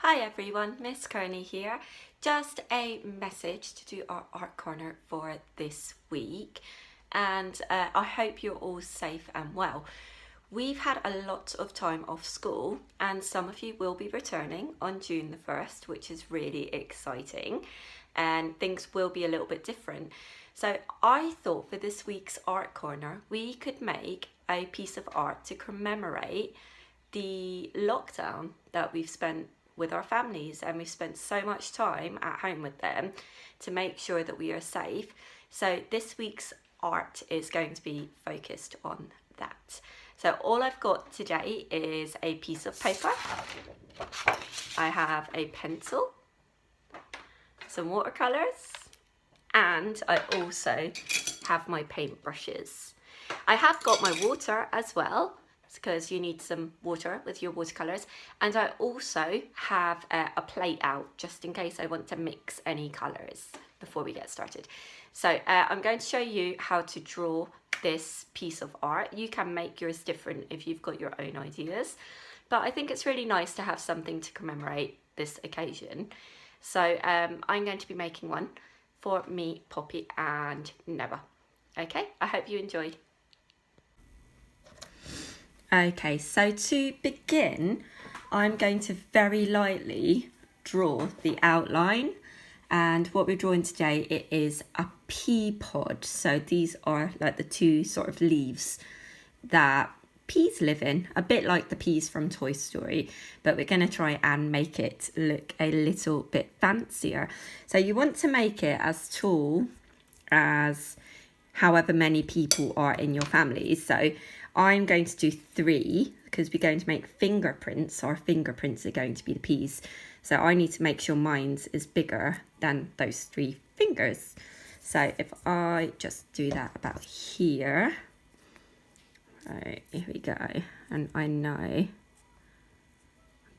Hi everyone, Miss Kearney here. Just a message to do our art corner for this week, and I hope you're all safe and well. We've had a lot of time off school, and some of you will be returning on June the 1st, which is really exciting, and things will be a little bit different. So I thought for this week's art corner we could make a piece of art to commemorate the lockdown that we've spent with our families, and we've spent so much time at home with them to make sure that we are safe. So this week's art is going to be focused on that. So all I've got today is a piece of paper. I have a pencil, some watercolors, and I also have my paintbrushes. I have got my water as well, because you need some water with your watercolors, and I also have a plate out just in case I want to mix any colors before we get started. So I'm going to show you how to draw this piece of art. You can make yours different if you've got your own ideas, but I think it's really nice to have something to commemorate this occasion. So I'm going to be making one for me, Poppy and Noah. Okay, I hope you enjoyed. Okay, so to begin, I'm going to very lightly draw the outline, and what we're drawing today, it is a pea pod. So these are like the two sort of leaves that peas live in, a bit like the peas from Toy Story, but we're going to try and make it look a little bit fancier. So you want to make it as tall as however many people are in your family. So I'm going to do 3 because we're going to make fingerprints. Our fingerprints are going to be the peas. So I need to make sure mine's is bigger than those 3 fingers. So if I just do that about here. Right, here we go. And I know,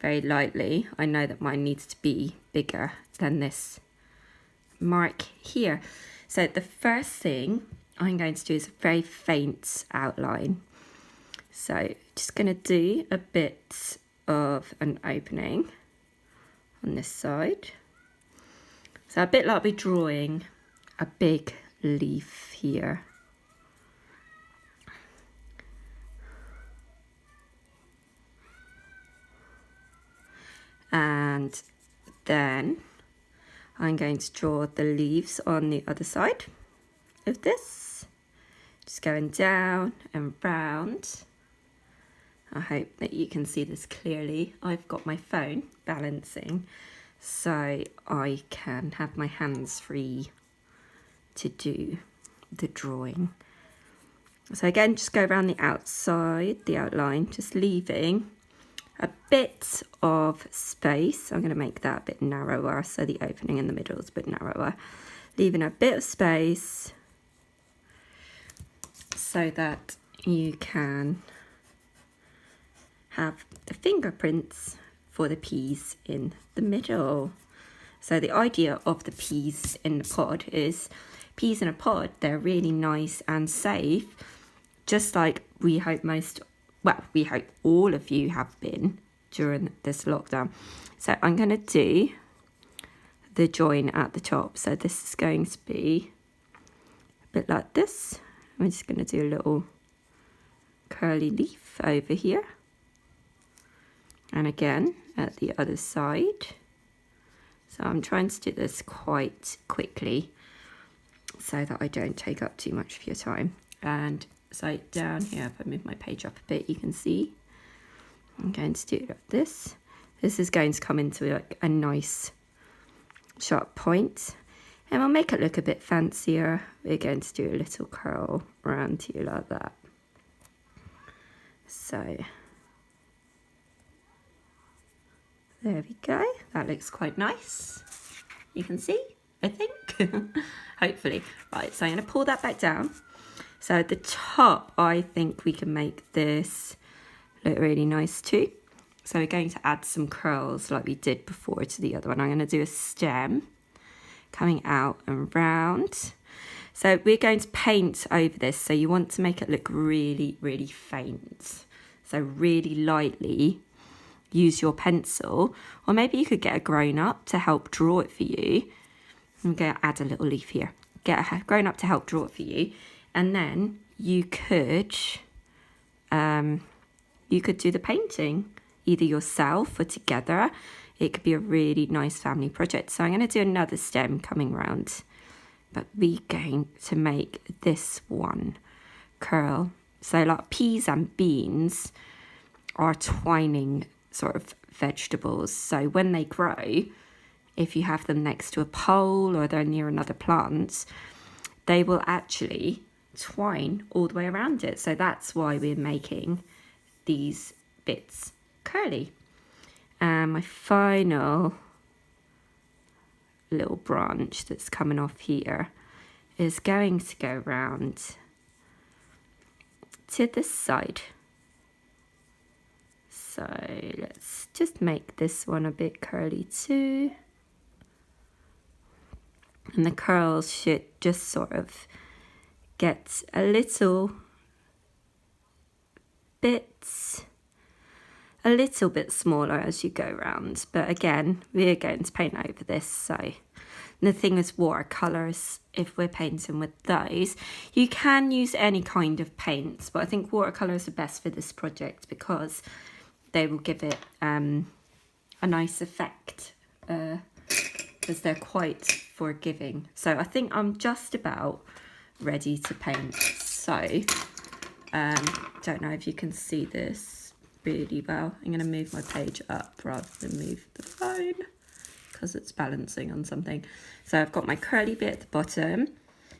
very lightly, I know that mine needs to be bigger than this mark here. So the first thing I'm going to do is a very faint outline. So just going to do a bit of an opening on this side. So a bit like we're drawing a big leaf here. And then I'm going to draw the leaves on the other side of this. Just going down and round. I hope that you can see this clearly. I've got my phone balancing so I can have my hands free to do the drawing. So again, just go around the outside, the outline, just leaving a bit of space. I'm going to make that a bit narrower, so the opening in the middle is a bit narrower. Leaving a bit of space so that you can have the fingerprints for the peas in the middle. So the idea of the peas in the pod is, peas in a pod, they're really nice and safe, just like we hope we hope all of you have been during this lockdown. So I'm going to do the join at the top. So this is going to be a bit like this. I'm just going to do a little curly leaf over here. And again, at the other side. So I'm trying to do this quite quickly so that I don't take up too much of your time. And so down here, if I move my page up a bit, you can see I'm going to do it like this. This is going to come into like a nice sharp point, and we'll make it look a bit fancier. We're going to do a little curl around here like that. So there we go. That looks quite nice. You can see, I think. Hopefully. Right, so I'm going to pull that back down. So at the top, I think we can make this look really nice too. So we're going to add some curls like we did before to the other one. I'm going to do a stem coming out and round. So we're going to paint over this. So you want to make it look really, really faint. So really lightly use your pencil, or maybe you could get a grown-up to help draw it for you. I'm going to add a little leaf here. Get a grown-up to help draw it for you, and then you could do the painting either yourself or together. It could be a really nice family project. So I'm going to do another stem coming round, but we're going to make this one curl. So like peas and beans are twining sort of vegetables. So when they grow, if you have them next to a pole or they're near another plant, they will actually twine all the way around it. So that's why we're making these bits curly. And my final little branch that's coming off here is going to go round to this side. So let's just make this one a bit curly too. And the curls should just sort of get a little bit smaller as you go round. But again, we're going to paint over this. So the thing is watercolours, if we're painting with those, you can use any kind of paints, but I think watercolours are best for this project because they will give it a nice effect because they're quite forgiving. So I think I'm just about ready to paint. So don't know if you can see this really well. I'm going to move my page up rather than move the phone because it's balancing on something. So I've got my curly bit at the bottom.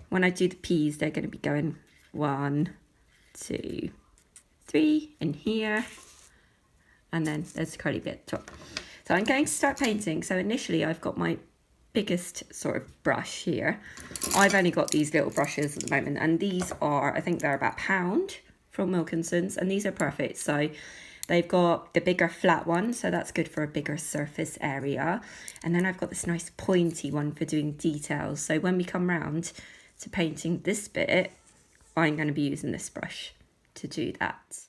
When I do the peas, they're going to be going 1, 2, 3 in here. And then there's a curly bit at the top. So I'm going to start painting. So initially I've got my biggest sort of brush here. I've only got these little brushes at the moment, and these are, I think they're about £1 from Wilkinson's, and these are perfect. So they've got the bigger flat one, so that's good for a bigger surface area. And then I've got this nice pointy one for doing details. So when we come round to painting this bit, I'm going to be using this brush to do that.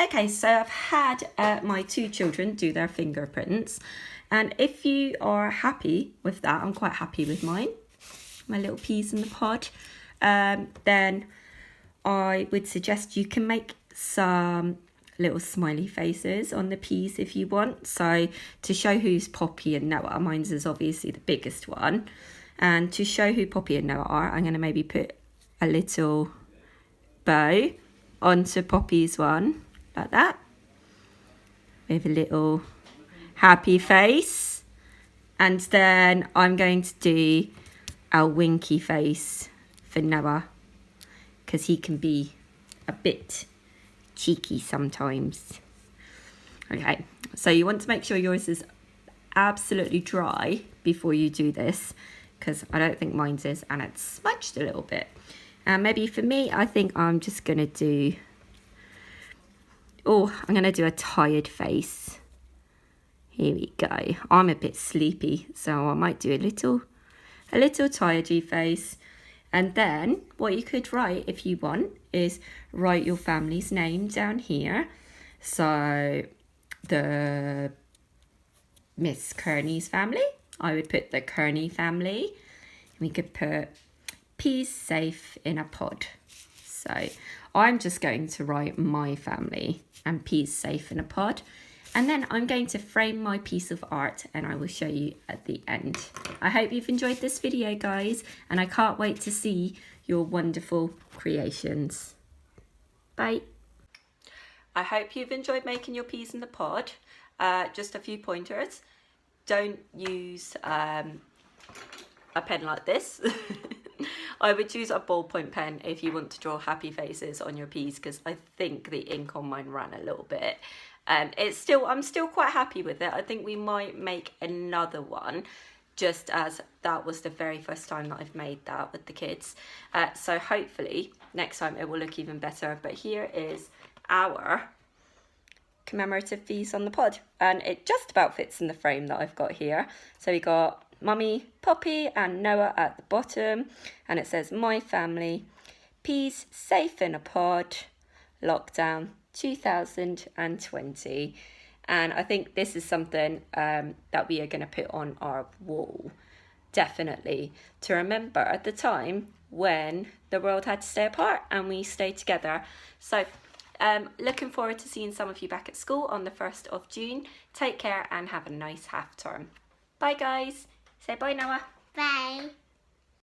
Okay, so I've had my 2 children do their fingerprints, and if you are happy with that, I'm quite happy with mine, my little peas in the pod, then I would suggest you can make some little smiley faces on the peas if you want. So to show who's Poppy and Noah, mine's is obviously the biggest one, and to show who Poppy and Noah are, I'm going to maybe put a little bow onto Poppy's one, like that, with a little happy face. And then I'm going to do a winky face for Noah, because he can be a bit cheeky sometimes. Okay, so you want to make sure yours is absolutely dry before you do this, because I don't think mine's is, and it's smudged a little bit. And maybe for me, I think I'm just going to do, I'm going to do a tired face. Here we go. I'm a bit sleepy, so I might do a little tiredly face. And then what you could write if you want is write your family's name down here. So the Miss Kearney's family, I would put the Kearney family. We could put peas safe in a pod. So I'm just going to write my family and peas safe in a pod. And then I'm going to frame my piece of art, and I will show you at the end. I hope you've enjoyed this video, guys, and I can't wait to see your wonderful creations. Bye. I hope you've enjoyed making your peas in the pod. Just a few pointers. Don't use a pen like this. I would use a ballpoint pen if you want to draw happy faces on your peas, because I think the ink on mine ran a little bit. I'm still quite happy with it. I think we might make another one, just as that was the very first time that I've made that with the kids. So hopefully next time it will look even better. But here is our commemorative peas on the pod, and it just about fits in the frame that I've got here. So we got Mummy, Poppy and Noah at the bottom, and it says my family, peas safe in a pod, lockdown 2020. And I think this is something that we are going to put on our wall, definitely, to remember at the time when the world had to stay apart and we stayed together. So looking forward to seeing some of you back at school on the 1st of June. Take care and have a nice half term. Bye guys. Say bye, Noah. Bye.